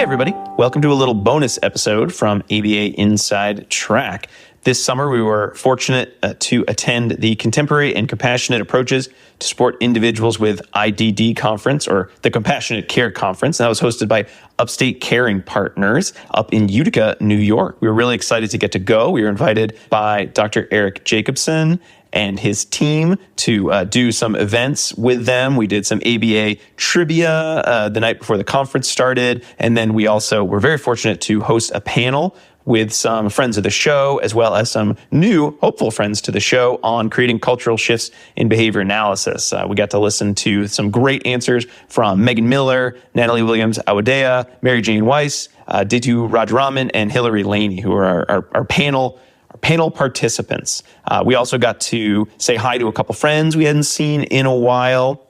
everybody. Welcome to a little bonus episode from ABA Inside Track. This summer, we were fortunate to attend the Contemporary and Compassionate Approaches to Support Individuals with IDD Conference, or the Compassionate Care Conference. And that was hosted by Upstate Caring Partners up in Utica, New York. We were really excited to get to go. We were invited by Dr. Eric Jacobson and his team to do some events with them. We did some ABA trivia the night before the conference started. And then we also were very fortunate to host a panel with some friends of the show, as well as some new hopeful friends to the show on creating cultural shifts in behavior analysis. We got to listen to some great answers from Megan Miller, Natalie Williams-Awadea, Mary Jane Weiss, Ditu Rajaraman, and Hillary Laney, who are our panel participants. We also got to say hi to a couple friends we hadn't seen in a while.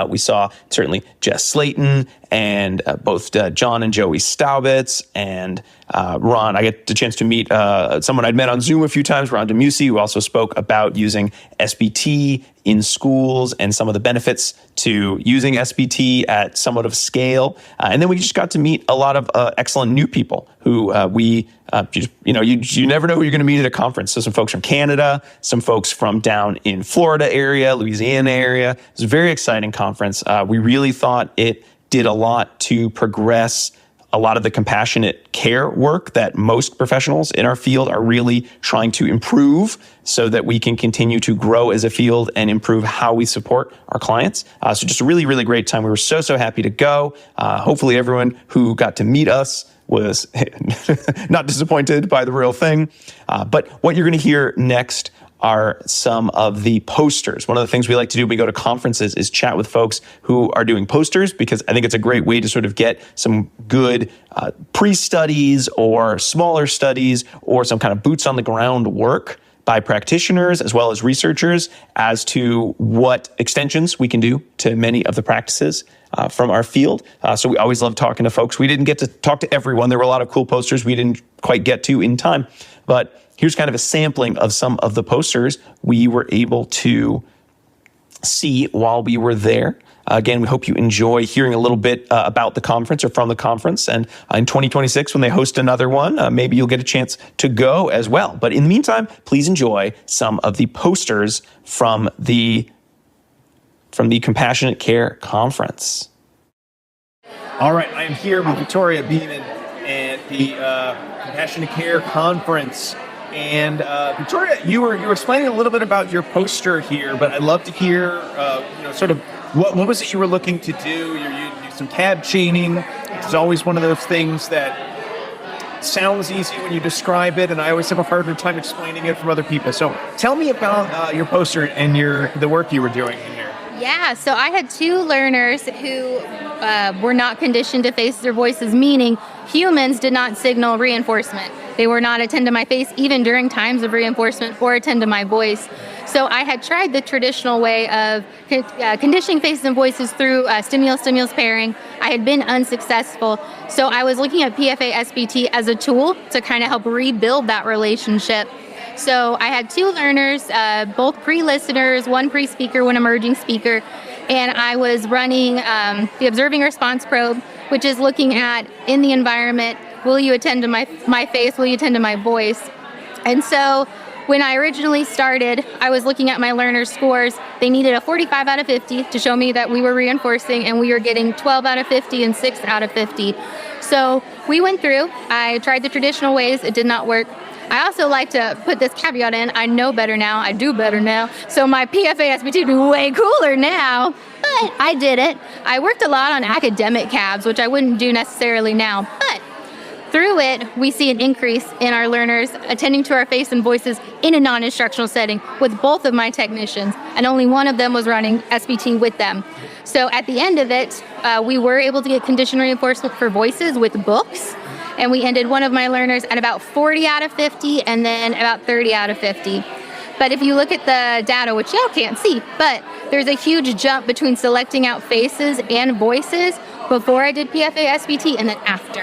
We saw certainly Jess Slayton and both John and Joey Staubitz and Ron. I get the chance to meet someone I'd met on Zoom a few times, Ron DeMusi, who also spoke about using SBT in schools and some of the benefits to using SBT at somewhat of scale. And then we just got to meet a lot of excellent new people who you never know who you're going to meet at a conference. So some folks from Canada, some folks from down in Florida area, Louisiana area. It was a very exciting conference. We really thought it did a lot to progress a lot of the compassionate care work that most professionals in our field are really trying to improve so that we can continue to grow as a field and improve how we support our clients. So just a really, really great time. We were so happy to go. Hopefully everyone who got to meet us was not disappointed by the real thing. But what you're going to hear next are some of the posters. One of the things we like to do when we go to conferences is chat with folks who are doing posters, because I think it's a great way to sort of get some good pre-studies or smaller studies or some kind of boots on the ground work by practitioners as well as researchers as to what extensions we can do to many of the practices from our field. So we always love talking to folks. We didn't get to talk to everyone. There were a lot of cool posters we didn't quite get to in time, but here's kind of a sampling of some of the posters we were able to see while we were there. Again, we hope you enjoy hearing a little bit about the conference or from the conference. And in 2026, when they host another one, maybe you'll get a chance to go as well. But in the meantime, please enjoy some of the posters from the Compassionate Care Conference. All right, I am here with Victoria Beeman at the Compassionate Care Conference. And Victoria, you were explaining a little bit about your poster here, but I'd love to hear, sort of what was it you were looking to do? You do some tab chaining. It's always one of those things that sounds easy when you describe it, and I always have a harder time explaining it from other people. So tell me about your poster and the work you were doing in here. Yeah, so I had two learners who were not conditioned to face their voices, meaning humans did not signal reinforcement. They were not attend to my face even during times of reinforcement or attend to my voice. So I had tried the traditional way of conditioning faces and voices through stimulus pairing. I had been unsuccessful. So I was looking at PFA SBT as a tool to kind of help rebuild that relationship. So I had two learners, both pre-listeners, one pre-speaker, one emerging speaker, and I was running the observing response probe, which is looking at in the environment, will you attend to my face, will you attend to my voice? And so when I originally started, I was looking at my learners' scores. They needed a 45 out of 50 to show me that we were reinforcing, and we were getting 12 out of 50 and 6 out of 50. So we went through, I tried the traditional ways, it did not work. I also like to put this caveat in, I know better now, I do better now, so my PFA SBT would be way cooler now, but I did it. I worked a lot on academic cabs, which I wouldn't do necessarily now, but through it, we see an increase in our learners attending to our face and voices in a non-instructional setting with both of my technicians, and only one of them was running SBT with them. So at the end of it, we were able to get condition reinforcement for voices with books, and we ended one of my learners at about 40 out of 50 and then about 30 out of 50. But if you look at the data, which y'all can't see, but there's a huge jump between selecting out faces and voices before I did PFA SBT and then after.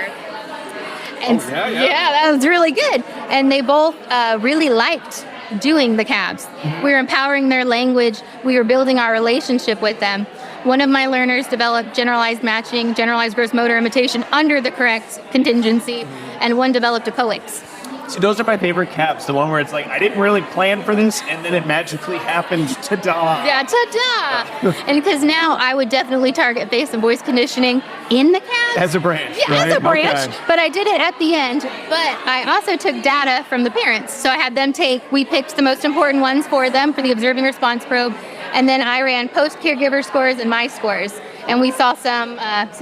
And yeah, that was really good. And they both really liked doing the cabs. We were empowering their language. We were building our relationship with them. One of my learners developed generalized matching, generalized gross motor imitation under the correct contingency, and one developed a coax. So those are my favorite caps, the one where it's like, I didn't really plan for this, and then it magically happened. Ta-da! Yeah, ta-da! And because now I would definitely target face and voice conditioning in the cab. As a branch, Yeah, right? as a branch. Okay. But I did it at the end. But I also took data from the parents. So I had them we picked the most important ones for them for the observing response probe. And then I ran post-caregiver scores and my scores. And we saw some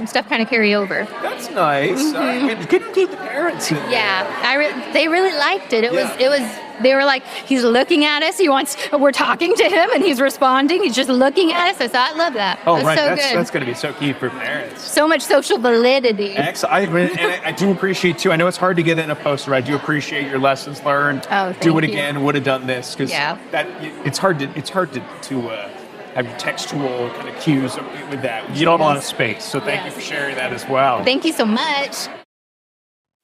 stuff kind of carry over. That's nice. Good to keep the parents in there. Yeah, they really liked it. It was. They were like, he's looking at us. We're talking to him, and he's responding. He's just looking at us. I love that. Oh, That's right. so good. That's going to be so key for parents. So much social validity. Excellent. I do appreciate too. I know it's hard to get in a poster. I do appreciate your lessons learned. Oh, thank do it you. again. Would have done this because Yeah. it's hard to have textual kind of cues with that. You don't have a lot of space, so thank you for sharing that as well. Thank you so much.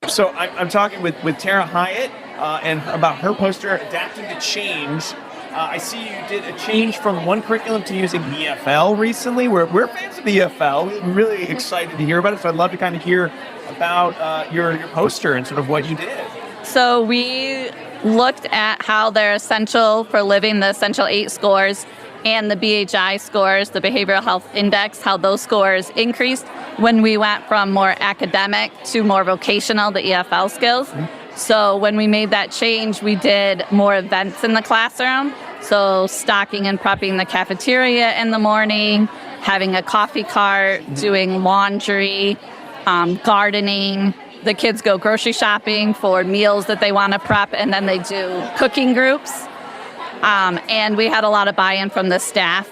So I'm talking with Tara Hyatt and about her poster, Adapting to Change. I see you did a change from one curriculum to using EFL recently. We're fans of EFL. We're really excited to hear about it, so I'd love to kind of hear about your poster and sort of what you did. So we looked at how they're essential for living, the Essential 8 scores, and the BHI scores, the Behavioral Health Index, how those scores increased when we went from more academic to more vocational, the EFL skills. So when we made that change, we did more events in the classroom. So stocking and prepping the cafeteria in the morning, having a coffee cart, doing laundry, gardening. The kids go grocery shopping for meals that they want to prep, and then they do cooking groups. And we had a lot of buy-in from the staff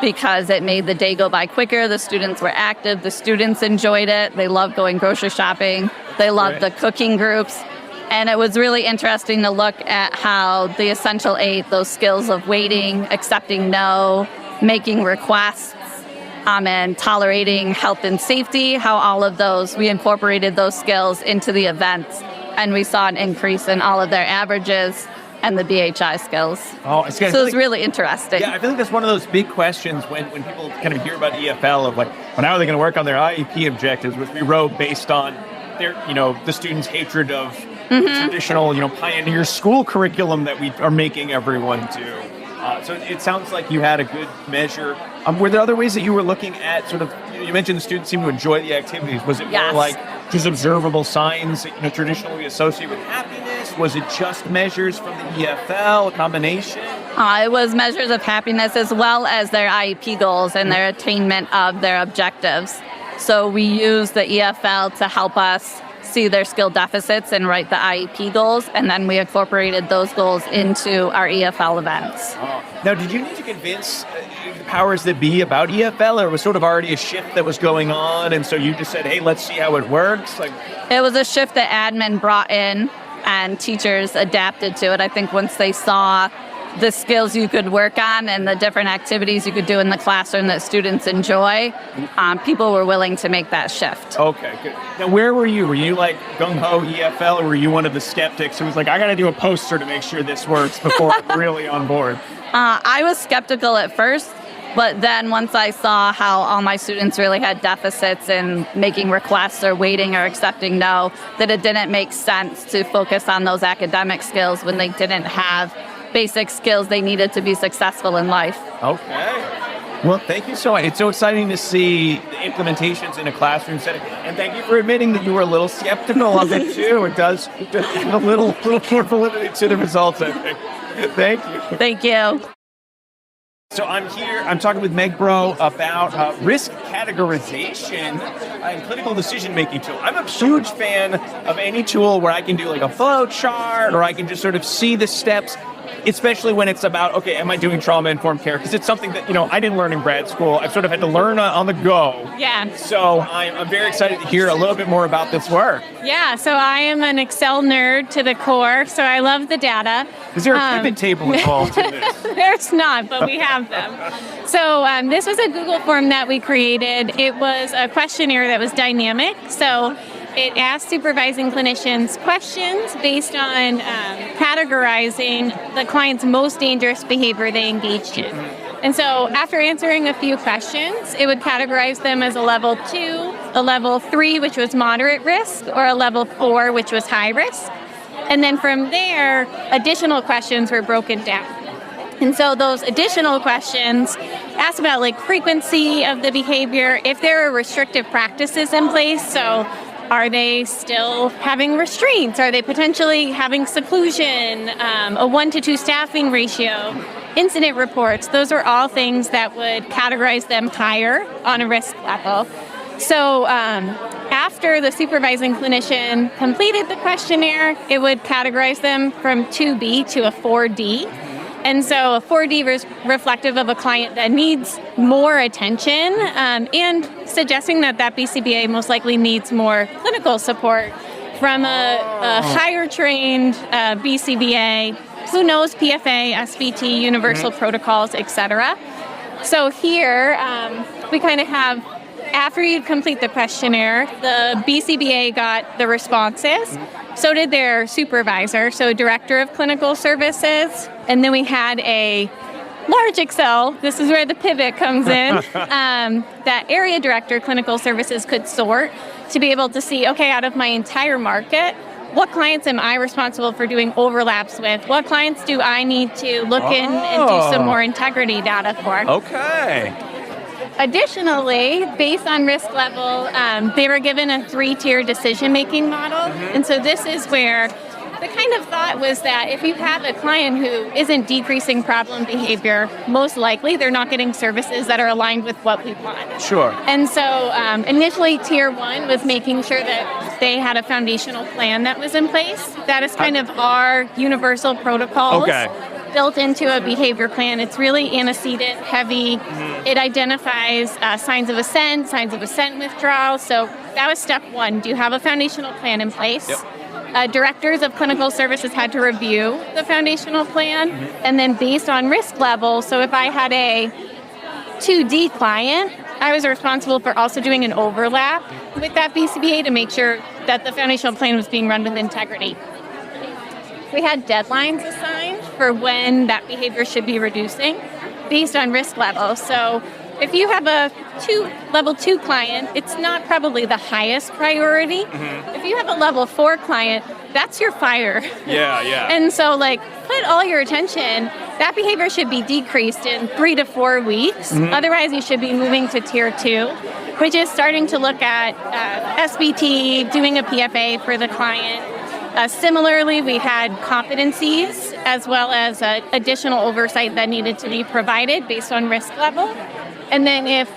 because it made the day go by quicker. The students were active. The students enjoyed it. They loved going grocery shopping. They loved the cooking groups. And it was really interesting to look at how the Essential 8, those skills of waiting, accepting no, making requests, and tolerating health and safety, how all of those, we incorporated those skills into the events. And we saw an increase in all of their averages and the BHI skills. So it was really interesting. Yeah, I feel like that's one of those big questions when people kind of hear about EFL of like, well, how are they going to work on their IEP objectives, which we wrote based on their, the students' hatred of traditional, pioneer school curriculum that we are making everyone do. So it sounds like you had a good measure. Were there other ways that you were looking at sort of, you mentioned the students seem to enjoy the activities. Was it more like just observable signs that, traditionally associated with happiness? Was it just measures from the EFL, a combination? It was measures of happiness as well as their IEP goals and their attainment of their objectives. So we used the EFL to help us see their skill deficits and write the IEP goals, and then we incorporated those goals into our EFL events. Now, did you need to convince the powers that be about EFL, or was sort of already a shift that was going on, and so you just said, hey, let's see how it works? It was a shift that admin brought in, and teachers adapted to it. I think once they saw the skills you could work on and the different activities you could do in the classroom that students enjoy, people were willing to make that shift. Okay, good. Now, where were you? Were you like gung-ho EFL, or were you one of the skeptics who was like, I got to do a poster to make sure this works before I'm really on board? I was skeptical at first, but then once I saw how all my students really had deficits in making requests or waiting or accepting no, that it didn't make sense to focus on those academic skills when they didn't have basic skills they needed to be successful in life. Okay. Well, thank you so much. It's so exciting to see the implementations in a classroom setting. And thank you for admitting that you were a little skeptical of it, too. It does have a little more validity to the results, I think. Thank you. Thank you. So I'm talking with Meg Bro about risk categorization and clinical decision-making tool. I'm a huge fan of any tool where I can do like a flow chart, or I can just sort of see the steps, especially when it's about, okay, am I doing trauma-informed care? Because it's something that, I didn't learn in grad school. I've sort of had to learn on the go. Yeah. So I'm very excited to hear a little bit more about this work. Yeah, so I am an Excel nerd to the core, so I love the data. Is there a pivot table involved in this? There's not, but we have them. So this was a Google form that we created. It was a questionnaire that was dynamic. So it asked supervising clinicians questions based on categorizing the client's most dangerous behavior they engaged in. And so after answering a few questions, it would categorize them as a level 2, a level 3, which was moderate risk, or a level 4, which was high risk. And then from there, additional questions were broken down. And so those additional questions asked about like frequency of the behavior, if there are restrictive practices in place. So are they still having restraints? Are they potentially having seclusion, a 1-to-2 staffing ratio, incident reports? Those are all things that would categorize them higher on a risk level. So after the supervising clinician completed the questionnaire, it would categorize them from 2B to a 4D. And so a 4D was reflective of a client that needs more attention and suggesting that BCBA most likely needs more clinical support from a higher trained BCBA who knows PFA, SVT, universal protocols, etc. So here we kind of have, after you complete the questionnaire, the BCBA got the responses. So did their supervisor, so director of clinical services. And then we had a large Excel. This is where the pivot comes in. That area director, clinical services, could sort to be able to see, okay, out of my entire market, what clients am I responsible for doing overlaps with? What clients do I need to look in and do some more integrity data for? Okay. Additionally, based on risk level, they were given a 3-tier decision-making model. And so this is where the kind of thought was that if you have a client who isn't decreasing problem behavior, most likely they're not getting services that are aligned with what we want. Sure. And so initially, tier 1 was making sure that they had a foundational plan that was in place. That is kind of our universal protocols. Okay. Built into a behavior plan. It's really antecedent heavy. It identifies signs of ascent withdrawal. So that was step 1. Do you have a foundational plan in place? Yep. Directors of clinical services had to review the foundational plan, and then based on risk level, so if I had a 2D client, I was responsible for also doing an overlap with that BCBA to make sure that the foundational plan was being run with integrity. We had deadlines assigned for when that behavior should be reducing based on risk level. So if you have a level 2 client, it's not probably the highest priority. If you have a level 4 client, that's your fire. Yeah. And so put all your attention. That behavior should be decreased in 3 to 4 weeks. Otherwise, you should be moving to tier 2, which is starting to look at SVT, doing a PFA for the client. Similarly, we had competencies as well as additional oversight that needed to be provided based on risk level. And then if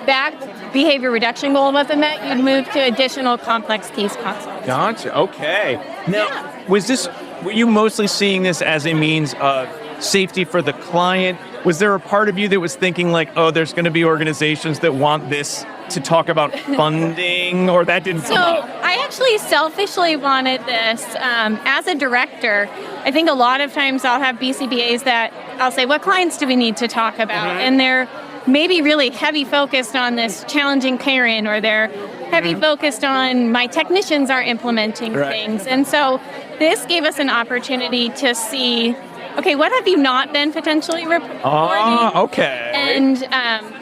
that behavior reduction goal wasn't met, you'd move to additional complex case consults. Gotcha. Okay. Now, were you mostly seeing this as a means of safety for the client? Was there a part of you that was thinking there's going to be organizations that want this to talk about funding, or that didn't come up? So I actually selfishly wanted this. As a director, I think a lot of times I'll have BCBAs that I'll say, what clients do we need to talk about? And they're maybe really heavy focused on this challenging parent, or they're heavy focused on my technicians are implementing things. And so this gave us an opportunity to see, okay, what have you not been potentially reporting? Okay. And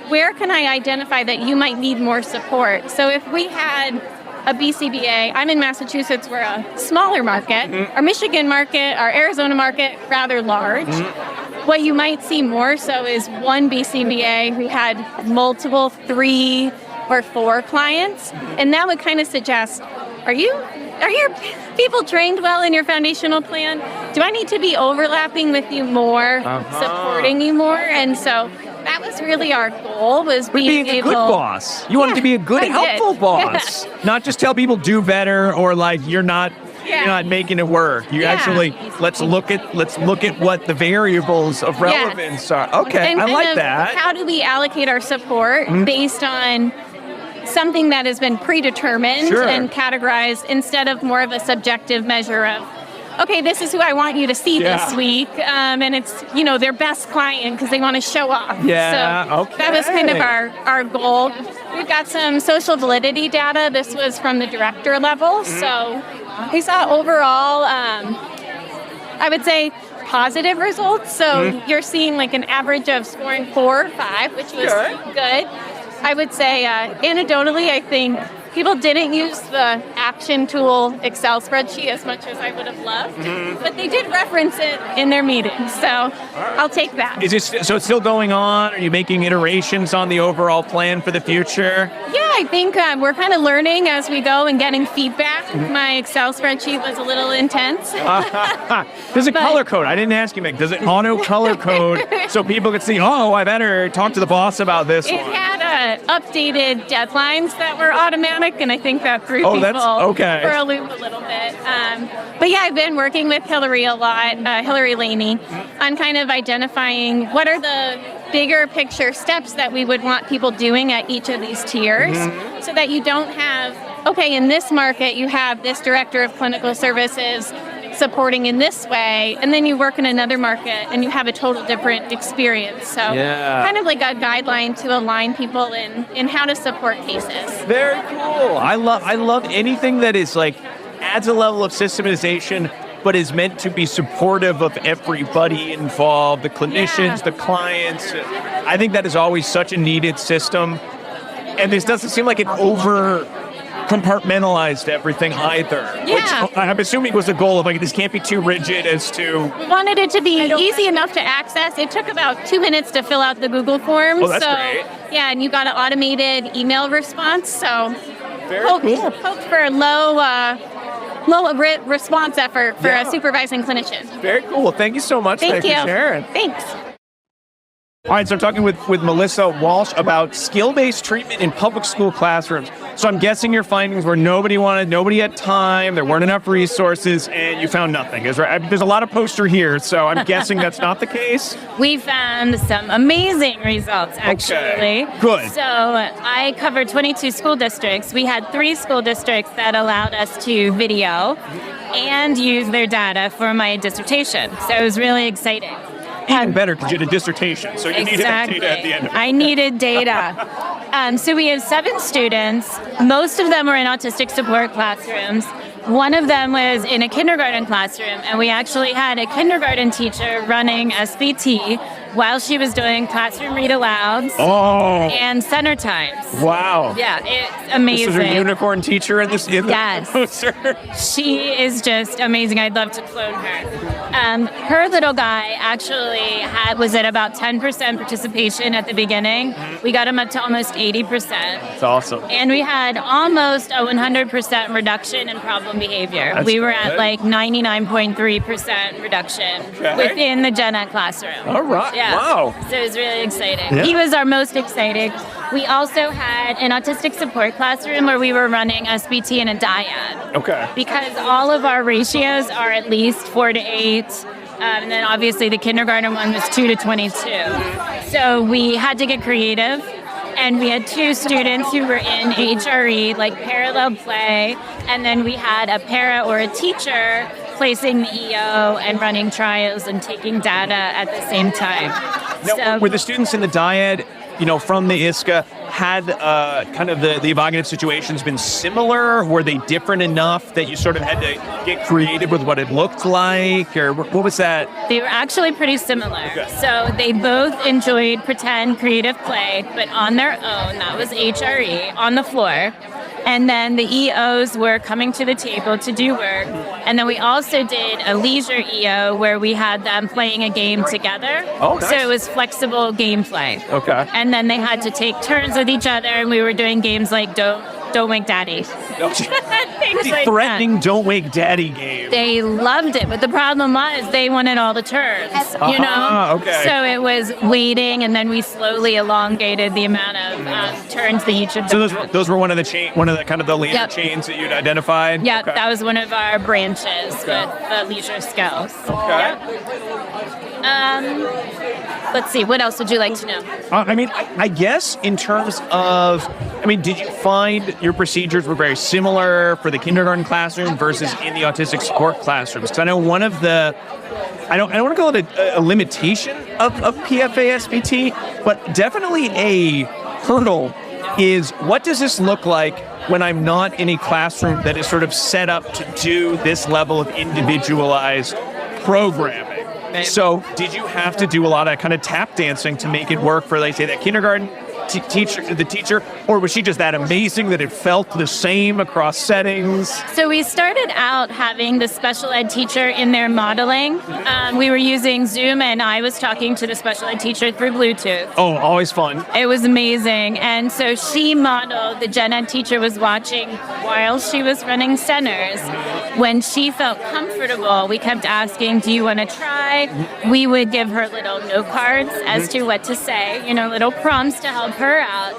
where can I identify that you might need more support? So if we had a BCBA, I'm in Massachusetts, we're a smaller market. Our Michigan market, our Arizona market, rather large. What you might see more so is one BCBA who had multiple 3 or 4 clients. And that would kind of suggest, are your people trained well in your foundational plan? Do I need to be overlapping with you more, supporting you more? And so that was really our goal, was being a good boss. You wanted to be a good, helpful boss. Not just tell people do better, or you're not making it work. You actually let's look at what the variables of relevance are. Okay, and I like that. How do we allocate our support based on something that has been predetermined and categorized, instead of more of a subjective measure of, okay, this is who I want you to see this week, and it's their best client because they want to show off. So that was kind of our goal. We've got some social validity data. This was from the director level. So we saw overall, I would say positive results. So you're seeing like an average of scoring 4 or 5, which was good. I would say anecdotally, I think people didn't use the action tool Excel spreadsheet as much as I would have loved, but they did reference it in their meetings. So I'll take that. So it's still going on? Are you making iterations on the overall plan for the future? Yeah, I think we're kind of learning as we go and getting feedback. My Excel spreadsheet was a little intense. Does it color code? I didn't ask you, Mick. Does it auto color code so people can see, oh, I better talk to the boss about this It one? had updated deadlines that were automatic, and I think that threw people for a loop a little bit. But yeah, I've been working with Hillary a lot, Hillary Laney, on kind of identifying what are the bigger picture steps that we would want people doing at each of these tiers, so that you don't have, okay, in this market you have this director of clinical services supporting in this way, and then you work in another market and you have a total different experience. So kind of like a guideline to align people in how to support cases. Very cool. I love anything that is like adds a level of systematization but is meant to be supportive of everybody involved, the clinicians, the clients. I think that is always such a needed system. And this doesn't seem like it over compartmentalized everything either. Yeah. Which I'm assuming was the goal of like, this can't be too rigid as to... We wanted it to be easy enough to access. It took about 2 minutes to fill out the Google form. Oh, that's great. Yeah, and you got an automated email response. So Very cool. hoped for a low response effort for a supervising clinician. Very cool. Thank you so much. Thank you. For sharing. Thanks. All right, so I'm talking with Melissa Walsh about skill-based treatment in public school classrooms. So I'm guessing your findings were nobody had time, there weren't enough resources, and you found nothing. There's a lot of poster here, so I'm guessing that's not the case? We found some amazing results, actually. Okay, good. So I covered 22 school districts. We had 3 school districts that allowed us to video and use their data for my dissertation. So it was really exciting. Even better because you had a dissertation, so you needed that data at the end of it. I needed data. So we have 7 students. Most of them were in autistic support classrooms. One of them was in a kindergarten classroom, and we actually had a kindergarten teacher running SBT while she was doing classroom read alouds and center times. Wow. Yeah, it's amazing. This is a unicorn teacher in this Yes. poster. She is just amazing. I'd love to clone her. Her little guy actually was at about 10% participation at the beginning. We got him up to almost 80%. That's awesome. And we had almost a 100% reduction in problem behavior. We were at like 99.3% reduction within the gen ed classroom. All right. Yeah. Wow. So it was really exciting. Yeah. He was our most excited. We also had an autistic support classroom where we were running SBT and a dyad. Okay. Because all of our ratios are at least 4 to 8. And then obviously the kindergarten one was 2 to 22. So we had to get creative. And we had 2 students who were in HRE, like parallel play. And then we had a para or a teacher placing the EO and running trials and taking data at the same time. Now, were the students in the dyad, from the ISCA, had kind of the evocative situations been similar? Were they different enough that you sort of had to get creative with what it looked like? Or what was that? They were actually pretty similar. Okay. So they both enjoyed pretend creative play, but on their own. That was HRE on the floor. And then the EOs were coming to the table to do work. And then we also did a leisure EO where we had them playing a game together. Oh, nice. So it was flexible gameplay. Okay. And then they had to take turns with each other, and we were doing games like Don't Wake Daddy. The threatening Don't Wake Daddy game. They loved it, but the problem was they wanted all the turns, Okay. So it was waiting, and then we slowly elongated the amount of turns that each of them. So those were one of the kind of the leader chains that you'd identified? Yeah, that was one of our branches with the leisure skills. Okay. Let's see, what else would you like to know? I guess in terms of, did you find your procedures were very similar for the kindergarten classroom versus in the autistic support classrooms? Because I know one of the, I don't want to call it a limitation of PFA-SBT, but definitely a hurdle is what does this look like when I'm not in a classroom that is sort of set up to do this level of individualized programming? So did you have to do a lot of kind of tap dancing to make it work for, like, say, that kindergarten teacher, or was she just that amazing that it felt the same across settings? So we started out having the special ed teacher in there modeling. We were using Zoom, and I was talking to the special ed teacher through Bluetooth. Oh, always fun. It was amazing. And so she modeled, the gen ed teacher was watching while she was running centers. When she felt comfortable, we kept asking, do you want to try? We would give her little note cards as to what to say, little prompts to help her out.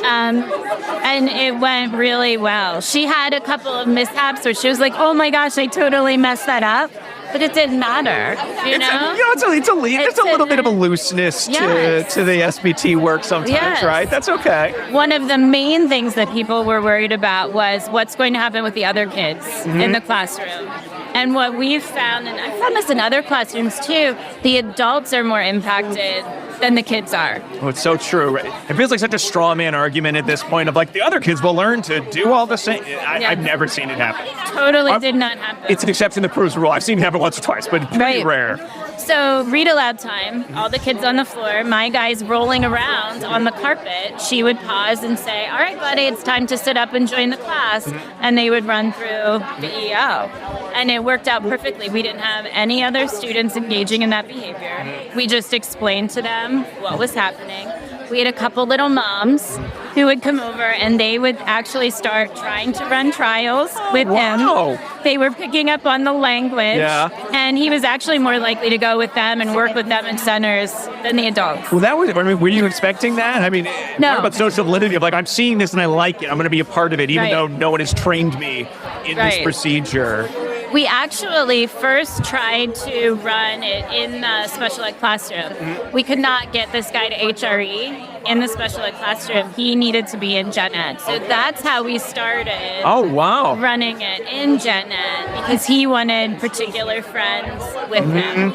And it went really well. She had a couple of mishaps where she was like, oh my gosh, I totally messed that up. But it didn't matter, It's a little bit of a looseness to the SBT work sometimes, right? That's okay. One of the main things that people were worried about was what's going to happen with the other kids in the classroom. And what we've found, and I've found this in other classrooms too, the adults are more impacted than the kids are. Oh, it's so true. Right? It feels like such a straw man argument at this point of like the other kids will learn to do all the same. I've never seen it happen. Totally did not happen. It's an exception to the proves rule. I've seen it happen once or twice, but it's pretty rare. So read aloud time, all the kids on the floor, my guy's rolling around on the carpet. She would pause and say, all right, buddy, it's time to sit up and join the class. And they would run through the EO. And it worked out perfectly. We didn't have any other students engaging in that behavior. We just explained to them what was happening. We had a couple little moms who would come over and they would actually start trying to run trials with him. They were picking up on the language. And he was actually more likely to go with them and work with them in centers than the adults. Well, were you expecting that? I mean, no. Talk about social validity of like, I'm seeing this and I like it. I'm going to be a part of it, even though no one has trained me in this procedure. We actually first tried to run it in the special ed classroom. We could not get this guy to HRE in the special ed classroom. He needed to be in gen ed. So that's how we started running it in gen ed, because he wanted particular friends with him.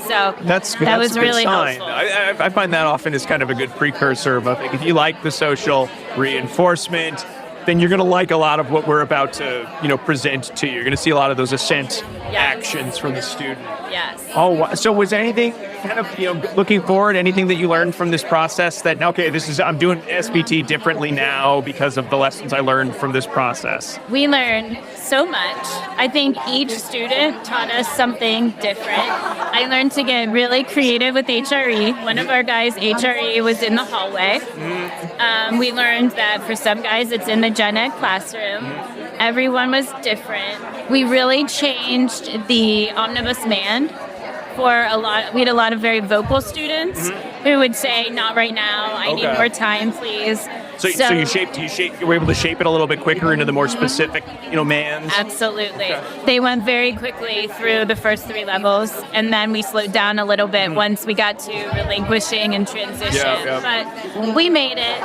So that was really helpful. I find that often is kind of a good precursor of if you like the social reinforcement, then you're going to like a lot of what we're about to, present to you. You're going to see a lot of those assent actions from the student. Yes. Oh, so was there anything kind of, looking forward, anything that you learned from this process that, okay, I'm doing SBT differently now because of the lessons I learned from this process? We learned so much. I think each student taught us something different. I learned to get really creative with HRE. One of our guys' HRE was in the hallway. We learned that for some guys, it's in the gen ed classroom. Everyone was different. We really changed the omnibus man for a lot. We had a lot of very vocal students who would say, not right now, I need more time, please. So you were able to shape it a little bit quicker into the more specific, mans? Absolutely. They went very quickly through the first 3 levels, and then we slowed down a little bit once we got to relinquishing and transition. But we made it.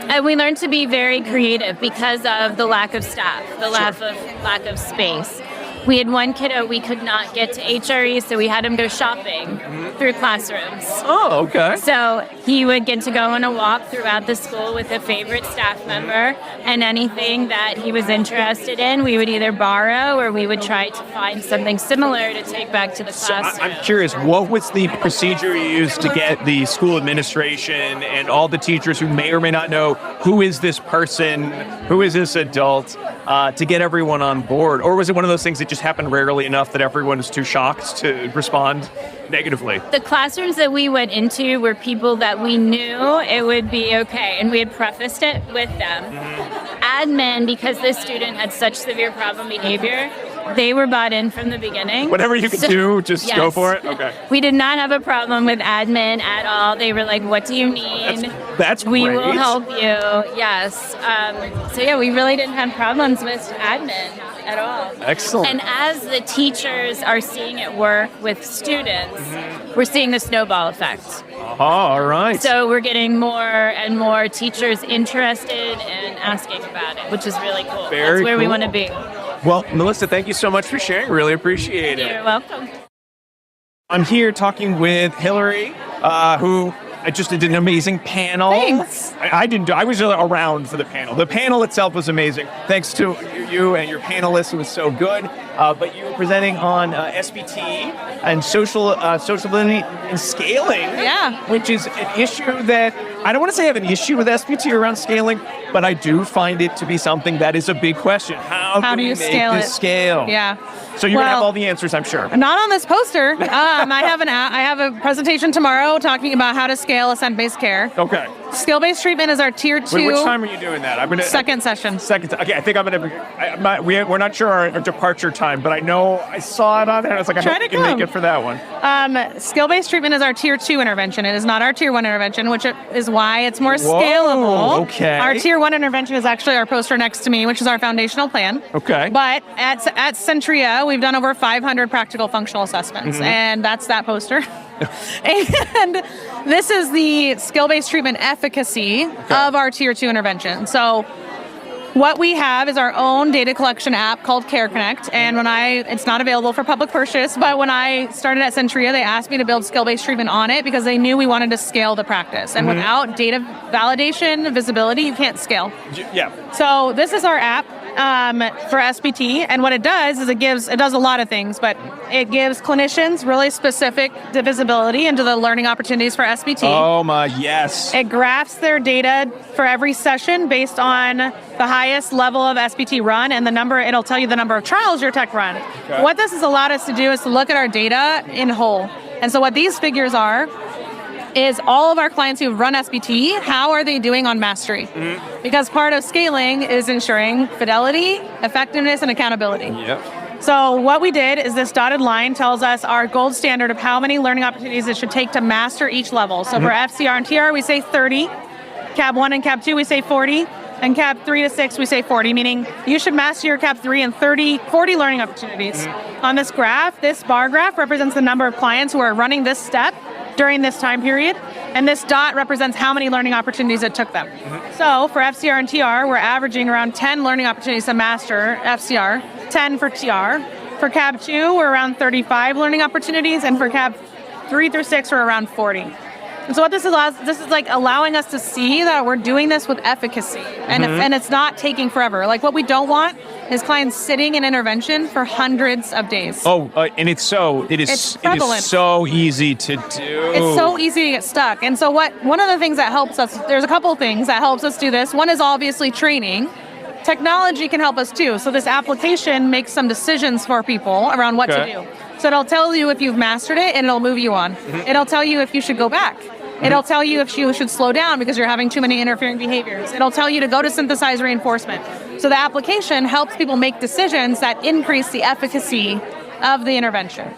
And we learned to be very creative because of the lack of staff, the lack of space. We had one kiddo we could not get to HRE, so we had him go shopping through classrooms. Oh, okay. So he would get to go on a walk throughout the school with a favorite staff member, and anything that he was interested in, we would either borrow or we would try to find something similar to take back to the classroom. So I'm curious, what was the procedure you used to get the school administration and all the teachers who may or may not know who is this person, who is this adult, to get everyone on board? Or was it one of those things that just happened rarely enough that everyone was too shocked to respond negatively? The classrooms that we went into were people that we knew it would be okay, and we had prefaced it with them. Admin, because this student had such severe problem behavior, they were bought in from the beginning. Whatever you could do, just go for it? Okay. We did not have a problem with admin at all. They were like, what do you need? That's we great. will help you. Yes. We really didn't have problems with admin at all. Excellent. And as the teachers are seeing it work with students, we're seeing the snowball effect. All right. So we're getting more and more teachers interested and asking about it, which is really cool. That's where we want to be. Well, Melissa, thank you so much for sharing. Really appreciate it. You're welcome. I'm here talking with Hillary, who I just did an amazing panel. Thanks. I was around for the panel. The panel itself was amazing. Thanks to you and your panelists. It was so good. But you were presenting on SBT and social ability and scaling, which is an issue that I don't want to say I have an issue with SBT around scaling, but I do find it to be something that is a big question. How do you make this scale? Yeah. So you're going to have all the answers, I'm sure. Not on this poster. I have a presentation tomorrow talking about how to scale ascent-based care. Okay. Skill-based treatment is our tier 2. Wait, which time are you doing that? Second session. Okay, I think I'm going to... We're not sure our departure time, but I know I saw it on there. I was like, I hope you can make it for that one. Skill-based treatment is our tier 2 intervention. It is not our tier 1 intervention, which is why it's more scalable. Okay. Our tier 1 intervention is actually our poster next to me, which is our foundational plan. Okay. But at Centria, we've done over 500 practical functional assessments, and that's that poster. And this is the skill-based treatment efficacy of our tier 2 intervention. So what we have is our own data collection app called Care Connect, and it's not available for public purchase, but when I started at Centria, they asked me to build skill-based treatment on it because they knew we wanted to scale the practice. And without data validation, visibility, you can't scale. Yeah. So this is our app for SBT, and what it does is it does a lot of things, but it gives clinicians really specific visibility into the learning opportunities for SBT. Oh my, yes. It graphs their data for every session based on the highest level of SBT run and it'll tell you the number of trials your tech run. Okay. What this has allowed us to do is to look at our data in whole. And so what these figures are is all of our clients who've run SBT, how are they doing on mastery? Because part of scaling is ensuring fidelity, effectiveness, and accountability. Yep. So what we did is this dotted line tells us our gold standard of how many learning opportunities it should take to master each level. So for FCR and TR, we say 30. CAB 1 and CAB 2, we say 40. And CAB 3 to 6, we say 40, meaning you should master your CAB 3 in 40 learning opportunities. On this graph, this bar graph represents the number of clients who are running this step during this time period, and this dot represents how many learning opportunities it took them. So for FCR and TR, we're averaging around 10 learning opportunities to master FCR, 10 for TR. For CAB 2, we're around 35 learning opportunities, and for CAB 3 through 6, we're around 40. And so what this is like allowing us to see that we're doing this with efficacy, and it's not taking forever. Like what we don't want is clients sitting in intervention for hundreds of days. And it is so easy to do. It's so easy to get stuck. And so one of the things that helps us, there's a couple things that helps us do this. One is obviously training. Technology can help us too. So this application makes some decisions for people around what to do. So it'll tell you if you've mastered it, and it'll move you on. It'll tell you if you should go back. It'll tell you if you should slow down because you're having too many interfering behaviors. It'll tell you to go to synthesized reinforcement. So the application helps people make decisions that increase the efficacy of the intervention.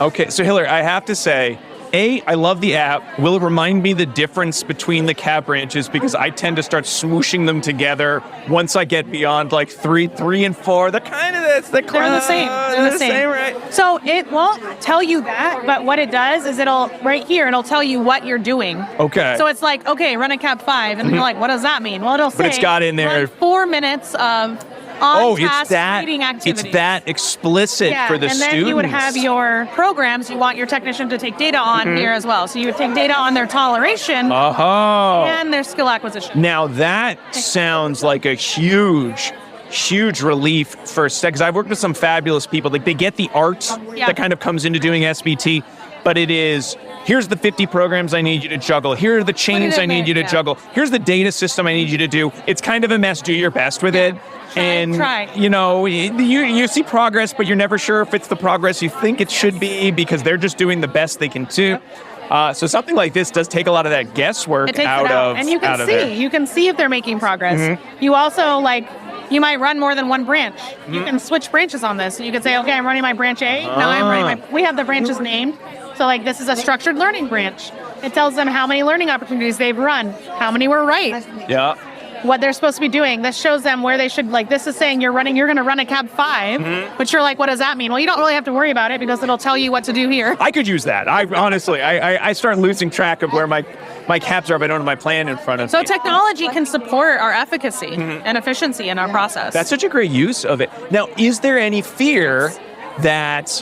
Okay, so Hillary, I have to say, I love the app. Will it remind me the difference between the CAB branches, because I tend to start smooshing them together once I get beyond like 3 and 4. They're kind of They're the same. They're the same, right? So it won't tell you that, but what it does is it'll tell you what you're doing. Okay. So it's like, okay, run a CAB 5, and you're like, what does that mean? Well, it'll say, but it's got in there 4 minutes of on-task reading activities. It's that explicit for the students. And then you would have your programs. You want your technician to take data on here as well. So you would take data on their toleration and their skill acquisition. Now that sounds like a huge relief for because I've worked with some fabulous people. Like they get the art that kind of comes into doing SBT, but it is, here's the 50 programs I need you to juggle. Here are the chains I need you to juggle. Here's the data system I need you to do. It's kind of a mess. Do your best with it. Try. You know, you see progress, but you're never sure if it's the progress you think it should be because they're just doing the best they can do. So something like this does take a lot of that guesswork out of and you can see. You can see if they're making progress. You also you might run more than one branch. You can switch branches on this. So you could say, okay, I'm running my branch A. Now I'm running we have the branches named. So this is a structured learning branch. It tells them how many learning opportunities they've run, how many were right. Yeah. What they're supposed to be doing. This shows them where they should, this is saying you're going to run a CAB 5, but you're like, what does that mean? Well, you don't really have to worry about it because it'll tell you what to do here. I could use that. I start losing track of where my CABs are, but I don't have my plan in front of me. So technology can support our efficacy and efficiency in our process. That's such a great use of it. Now, is there any fear that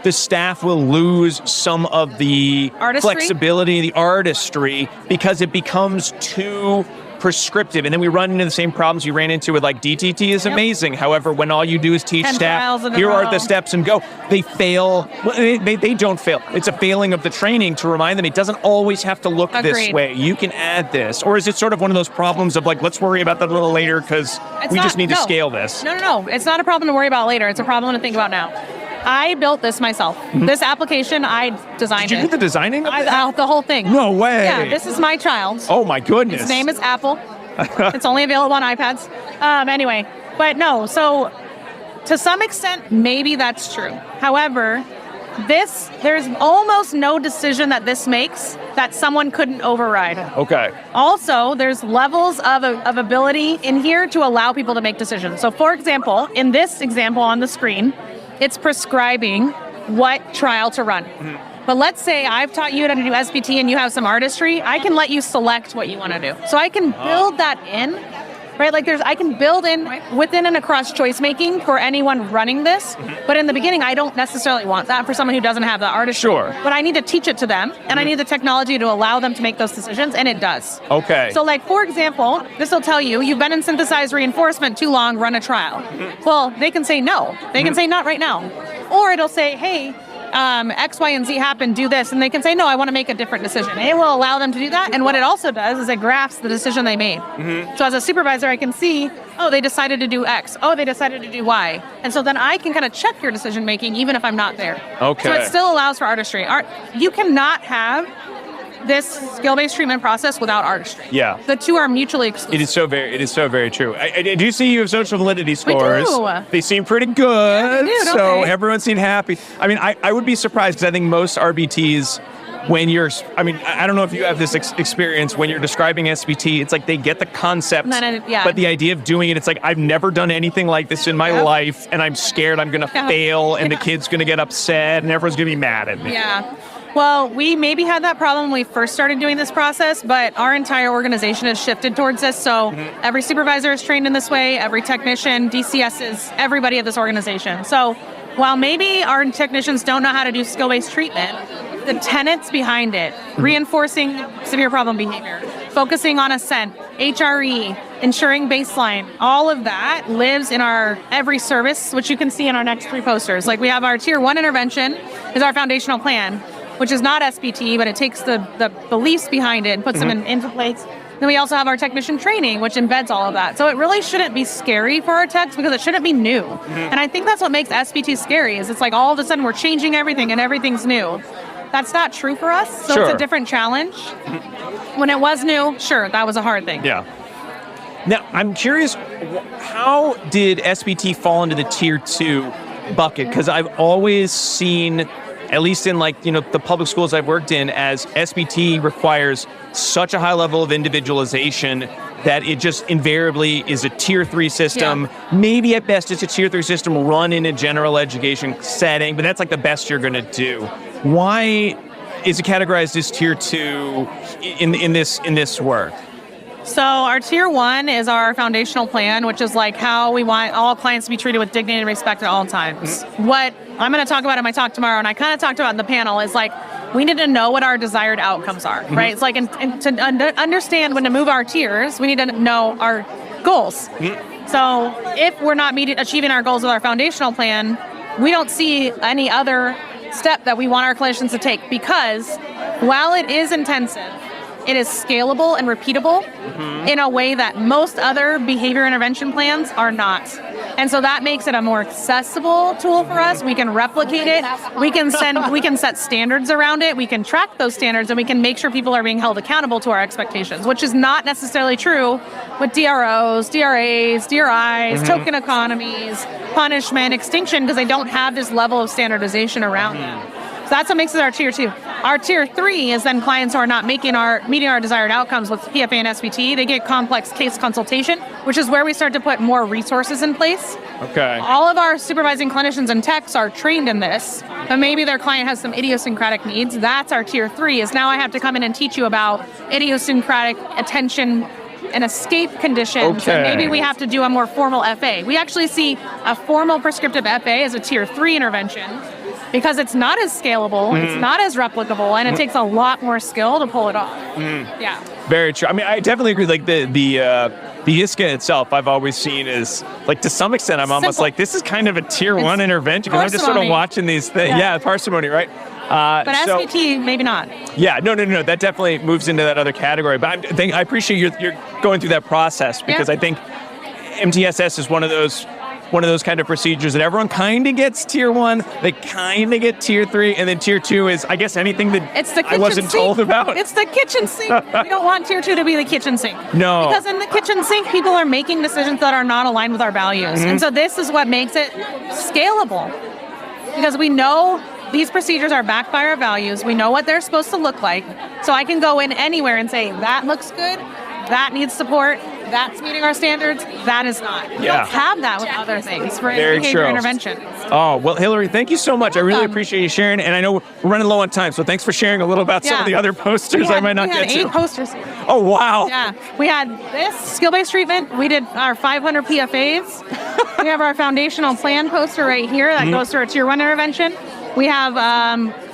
the staff will lose some of the flexibility, the artistry, because it becomes too prescriptive, and then we run into the same problems you ran into with like DTT is amazing. However, when all you do is teach 10 staff, trials in a here are row. the steps and go, they fail. Well, they don't fail. It's a failing of the training to remind them it doesn't always have to look this Agreed. way. You can add this. Or is it sort of one of those problems of like, let's worry about that a little later because we just need to scale this? No. It's not a problem to worry about later. It's a problem to think about now. I built this myself. This application, I designed Did you do the designing of it? the whole thing. No way. Yeah, this is my child. Oh my goodness. His name is Apple. It's only available on iPads. Anyway, but no, so to some extent, maybe that's true. However, there's almost no decision that this makes that someone couldn't override. Okay. Also, there's levels of ability in here to allow people to make decisions. So for example, in this example on the screen, it's prescribing what trial to run. But let's say I've taught you how to do SBT and you have some artistry, I can let you select what you want to do. So I can build that in, right? Like I can build in within and across choice making for anyone running this. But in the beginning, I don't necessarily want that for someone who doesn't have the artistry. Sure. But I need to teach it to them, and I need the technology to allow them to make those decisions, and it does. Okay. So like, for example, this will tell you, you've been in synthesized reinforcement too long, run a trial. Well, they can say no. They can say not right now. Or it'll say, hey, X, Y, and Z happen, do this. And they can say, no, I want to make a different decision. It will allow them to do that. And what it also does is it graphs the decision they made. So as a supervisor, I can see, oh, they decided to do X. Oh, they decided to do Y. And so then I can kind of check your decision making even if I'm not there. Okay. So it still allows for artistry. You cannot have this skill-based treatment process without artistry. Yeah. The two are mutually exclusive. It is so very true. I do see you have social validity scores. do. They seem pretty good. they do, don't so they? everyone seemed happy. I mean, I would be surprised because I think most RBTs, when you're, I mean, I don't know if you have this experience when you're describing SBT, it's like they get the concept, but the idea of doing it, it's like, I've never done anything like this in my life, and I'm scared I'm going to fail, and the kid's going to get upset, and everyone's going to be mad at me. Yeah. Well, we maybe had that problem when we first started doing this process, but our entire organization has shifted towards this. So every supervisor is trained in this way, every technician, DCSs, everybody at this organization. So while maybe our technicians don't know how to do skill-based treatment, the tenets behind it, reinforcing severe problem behavior, focusing on ascent, HRE, ensuring baseline, all of that lives in our every service, which you can see in our next three posters. Like we have our tier 1 intervention is our foundational plan, which is not SBT, but it takes the beliefs behind it and puts them into place. Then we also have our technician training, which embeds all of that. So it really shouldn't be scary for our techs because it shouldn't be new. And I think that's what makes SBT scary, is it's like all of a sudden we're changing everything and everything's new. That's not true for us, so Sure. It's a different challenge. When it was new, sure, that was a hard thing. Yeah. Now, I'm curious, how did SBT fall into the tier 2 bucket? Because I've always seen, at least in like, the public schools I've worked in, as SBT requires such a high level of individualization that it just invariably is a tier 3 system. Yeah. Maybe at best it's a tier 3 system run in a general education setting, but that's like the best you're going to do. Why is it categorized as tier 2 in this work? So our tier 1 is our foundational plan, which is like how we want all clients to be treated with dignity and respect at all times. What I'm going to talk about in my talk tomorrow, and I kind of talked about in the panel, is like we need to know what our desired outcomes are, right? It's like and to understand when to move our tiers, we need to know our goals. So if we're not achieving our goals with our foundational plan, we don't see any other step that we want our clinicians to take, because while it is intensive, it is scalable and repeatable in a way that most other behavior intervention plans are not. And so that makes it a more accessible tool for us. We can replicate it. We can set standards around it. We can track those standards, and we can make sure people are being held accountable to our expectations, which is not necessarily true with DROs, DRAs, DRIs, token economies, punishment, extinction, because they don't have this level of standardization around them. So that's what makes it our tier 2. Our tier 3 is then clients who are not meeting our desired outcomes with PFA and SBT. They get complex case consultation, which is where we start to put more resources in place. Okay. All of our supervising clinicians and techs are trained in this, but maybe their client has some idiosyncratic needs. That's our tier 3, is now I have to come in and teach you about idiosyncratic attention and escape conditions. Okay. And maybe we have to do a more formal FA. We actually see a formal prescriptive FA as a tier 3 intervention. because it's not as scalable, it's not as replicable, and it takes a lot more skill to pull it off. Yeah. Very true. I mean, I definitely agree. Like the ISCA itself, I've always seen as, like, to some extent, I'm almost Simple. like, this is kind of a tier 1 intervention, because I'm just sort of parsimony. watching these things. Yeah, parsimony, right? But So- SVT, maybe not. Yeah, no. That definitely moves into that other category. But I appreciate you're going through that process, because Yeah. I think MTSS is one of those kind of procedures that everyone kind of gets tier 1, they kind of get tier 3, and then tier 2 is, I guess, anything that It's the I kitchen wasn't sink. told about. It's the kitchen sink. We don't want tier 2 to be the kitchen sink. No. Because in the kitchen sink, people are making decisions that are not aligned with our values. And so this is what makes it scalable. Because we know these procedures are backed by our values. We know what they're supposed to look like. So I can go in anywhere and say, that looks good, that needs support, that's meeting our standards, that is not. We Yeah. don't have that with other things for Very behavior true. intervention. Oh, well, Hillary, thank you so much. I really Welcome. appreciate you sharing. And I know we're running low on time, so thanks for sharing a little about some of the other posters I might not we get had 8 to. posters. Oh, wow. Yeah, we had this skill-based treatment. We did our 500 PFAs. We have our foundational plan poster right here that goes to our tier 1 intervention. We have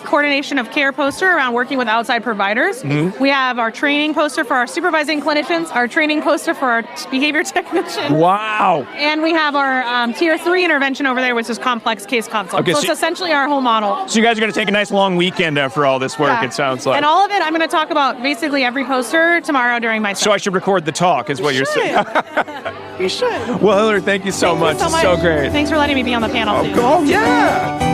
coordination of care poster around working with outside providers. We have our training poster for our supervising clinicians, our training poster for our behavior technician. Wow. And we have our tier 3 intervention over there, which is complex case consult. Okay, so so- it's essentially our whole model. So you guys are going to take a nice long weekend for all this work, Yeah. it sounds like. And all of it, I'm going to talk about basically every poster tomorrow during my So I should record the talk, is what you're saying. You should. Well, Hillary, thank you so much. Thank you It's so great. Thanks for letting me be on the panel, too. Oh, yeah.